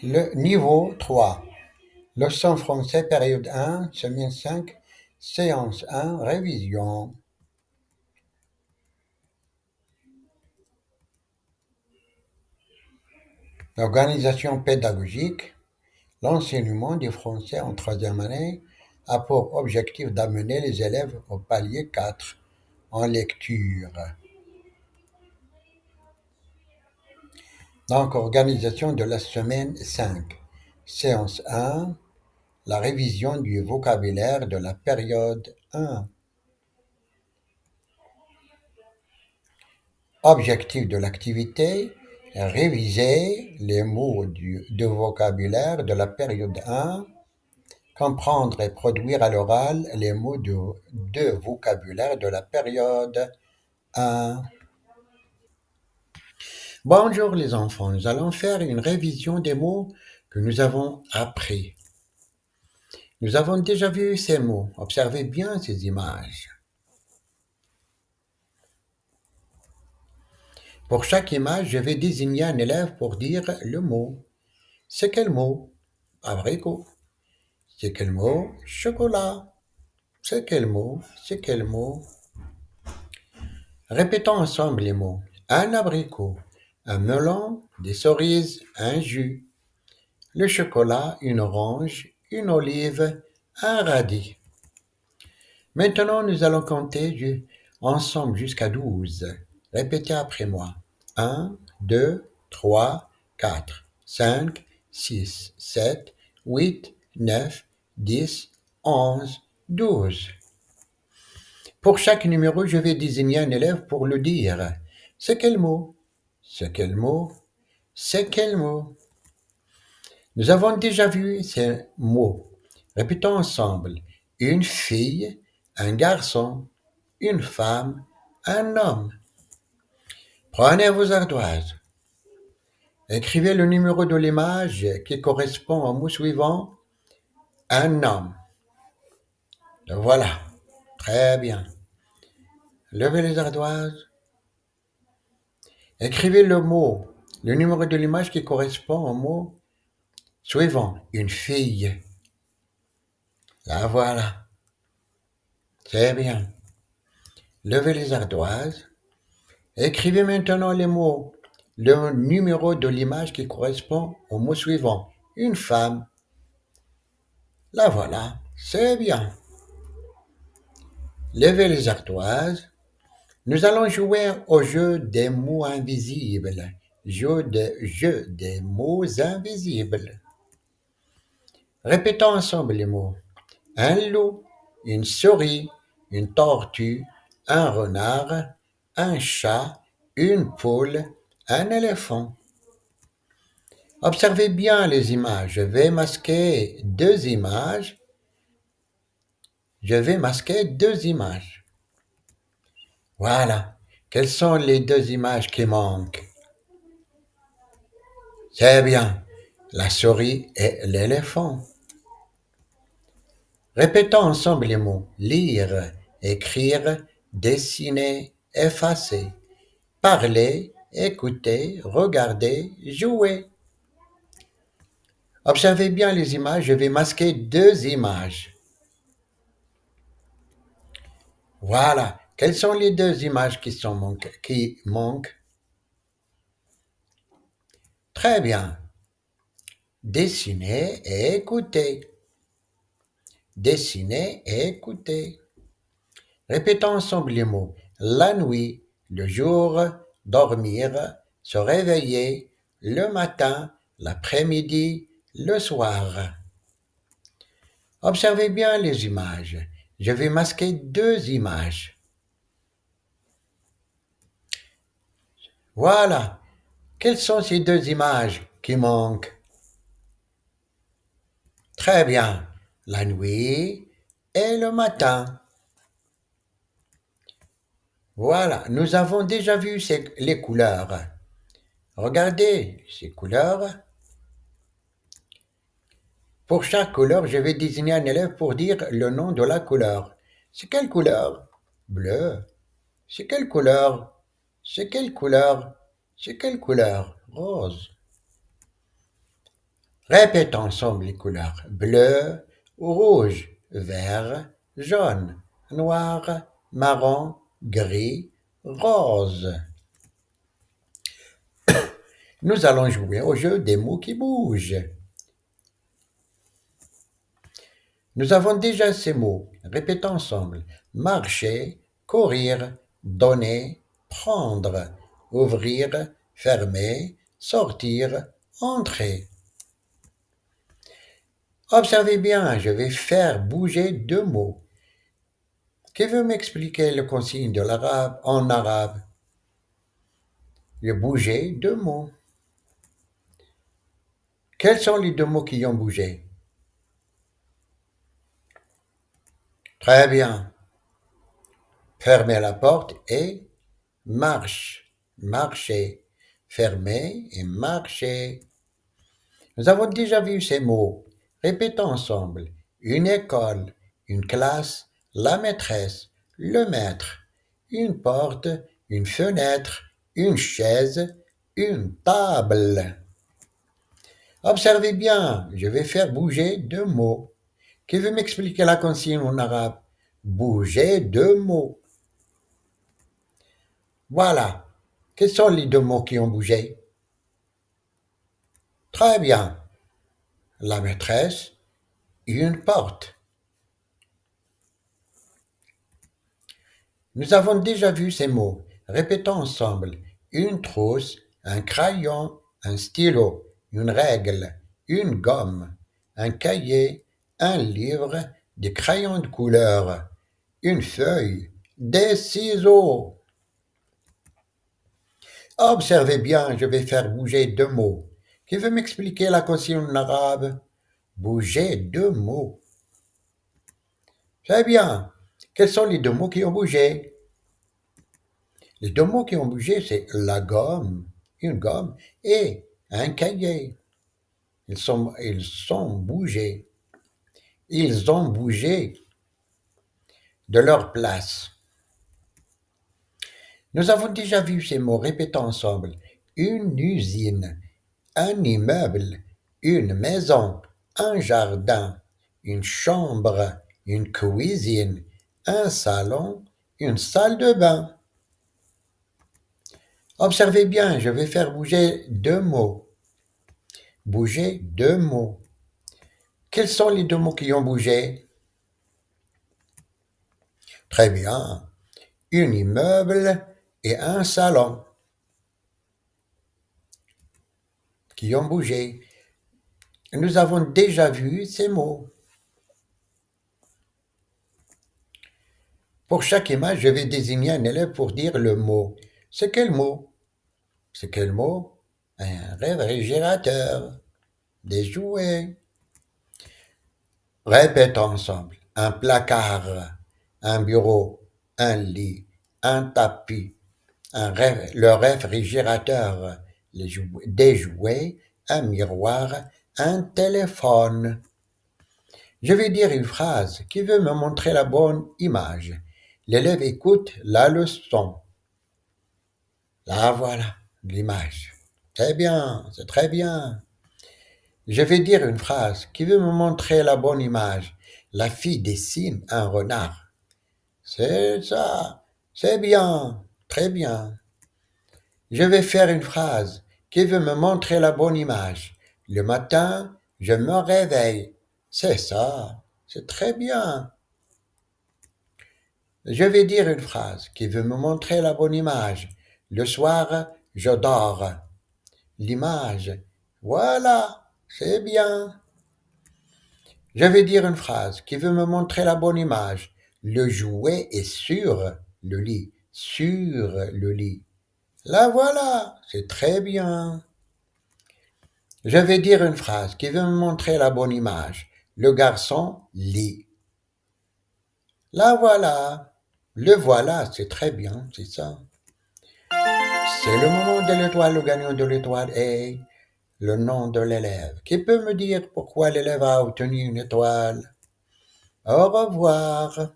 Le niveau 3. Leçon français, période 1, semaine 5, séance 1, révision. L'organisation pédagogique, l'enseignement du français en troisième année a pour objectif d'amener les élèves au palier 4 en lecture. Donc, organisation de la semaine 5. Séance 1, la révision du vocabulaire de la période 1. Objectif de l'activité, réviser les mots de vocabulaire de la période 1, comprendre et produire à l'oral les mots de vocabulaire de la période 1. Bonjour les enfants, nous allons faire une révision des mots que nous avons appris. Nous avons déjà vu ces mots. Observez bien ces images. Pour chaque image, je vais désigner un élève pour dire le mot. C'est quel mot? Abricot. C'est quel mot? Chocolat. C'est quel mot? C'est quel mot? Répétons ensemble les mots. Un abricot, un melon, des cerises, un jus. Le chocolat, une orange, une olive, un radis. Maintenant, nous allons compter ensemble jusqu'à 12. Répétez après moi. 1, 2, 3, 4, 5, 6, 7, 8, 9, 10, 11, 12. Pour chaque numéro, je vais désigner un élève pour le dire. C'est quel mot? C'est quel mot? C'est quel mot? Nous avons déjà vu ces mots. Répétons ensemble. Une fille, un garçon, une femme, un homme. Prenez vos ardoises. Écrivez le numéro de l'image qui correspond au mot suivant. Un homme. Le voilà. Très bien. Levez les ardoises. Écrivez le numéro de l'image qui correspond au mot suivant. Une fille. La voilà. C'est bien. Levez les ardoises. Écrivez maintenant le numéro de l'image qui correspond au mot suivant. Une femme. La voilà. C'est bien. Levez les ardoises. Nous allons jouer au jeu des mots invisibles. Jeu des mots invisibles. Répétons ensemble les mots. Un loup, une souris, une tortue, un renard, un chat, une poule, un éléphant. Observez bien les images. Je vais masquer deux images. Voilà. Quelles sont les deux images qui manquent? C'est bien. La souris et l'éléphant. Répétons ensemble les mots. Lire, écrire, dessiner, effacer. Parler, écouter, regarder, jouer. Observez bien les images. Je vais masquer deux images. Voilà. Quelles sont les deux images qui manquent? Très bien. Dessiner et écouter. Dessiner et écouter. Répétons ensemble les mots. La nuit, le jour, dormir, se réveiller, le matin, l'après-midi, le soir. Observez bien les images. Je vais masquer deux images. Voilà. Quelles sont ces deux images qui manquent? Très bien. La nuit et le matin. Voilà. Nous avons déjà vu les couleurs. Regardez ces couleurs. Pour chaque couleur, je vais désigner un élève pour dire le nom de la couleur. C'est quelle couleur? Bleu. C'est quelle couleur? C'est quelle couleur? C'est quelle couleur? Rose. Répète ensemble les couleurs. Bleu, rouge, vert, jaune, noir, marron, gris, rose. Nous allons jouer au jeu des mots qui bougent. Nous avons déjà ces mots. Répétons ensemble. Marcher, courir, donner, prendre, ouvrir, fermer, sortir, entrer. Observez bien, je vais faire bouger deux mots. Qui veut m'expliquer le consigne de l'arabe en arabe? Je bouger deux mots. Quels sont les deux mots qui ont bougé? Très bien. Fermer la porte et marche. Marcher. Fermer et marcher. Nous avons déjà vu ces mots. Répétons ensemble. Une école, une classe, la maîtresse, le maître, une porte, une fenêtre, une chaise, une table. Observez bien, je vais faire bouger deux mots. Qui veut m'expliquer la consigne en arabe? Bouger deux mots. Voilà. Quels sont les deux mots qui ont bougé? Très bien. La maîtresse, une porte. Nous avons déjà vu ces mots. Répétons ensemble. Une trousse, un crayon, un stylo, une règle, une gomme, un cahier, un livre, des crayons de couleur, une feuille, des ciseaux. Observez bien, je vais faire bouger deux mots. Qui veut m'expliquer la consigne en arabe? Bouger deux mots. Très bien. Quels sont les deux mots qui ont bougé? Les deux mots qui ont bougé, c'est la gomme, une gomme, et un cahier. Ils sont bougés. Ils ont bougé de leur place. Nous avons déjà vu ces mots. Répétons ensemble. Une usine, un immeuble, une maison, un jardin, une chambre, une cuisine, un salon, une salle de bain. Observez bien, je vais faire bouger deux mots. Bouger deux mots. Quels sont les deux mots qui ont bougé? Très bien. Un immeuble et un salon qui ont bougé. Nous avons déjà vu ces mots. Pour chaque image, je vais désigner un élève pour dire le mot. C'est quel mot? C'est quel mot? Un réfrigérateur, des jouets. Répétons ensemble. Un placard, un bureau, un lit, un tapis, le réfrigérateur, des jouets, un miroir, un téléphone. Je vais dire une phrase qui veut me montrer la bonne image. L'élève écoute la leçon. Là voilà, l'image. Très bien, c'est très bien. Je vais dire une phrase qui veut me montrer la bonne image. La fille dessine un renard. C'est ça, c'est bien, très bien. Je vais faire une phrase qui veut me montrer la bonne image. Le matin, je me réveille. C'est ça, c'est très bien. Je vais dire une phrase qui veut me montrer la bonne image. Le soir, je dors. L'image, voilà, c'est bien. Je vais dire une phrase qui veut me montrer la bonne image. Le jouet est sur le lit. Sur le lit. Là voilà, c'est très bien. Je vais dire une phrase qui veut me montrer la bonne image. Le garçon lit. Là voilà. Le voilà, c'est très bien, c'est ça. C'est le moment de l'étoile, le gagnant de l'étoile est le nom de l'élève. Qui peut me dire pourquoi l'élève a obtenu une étoile? Au revoir.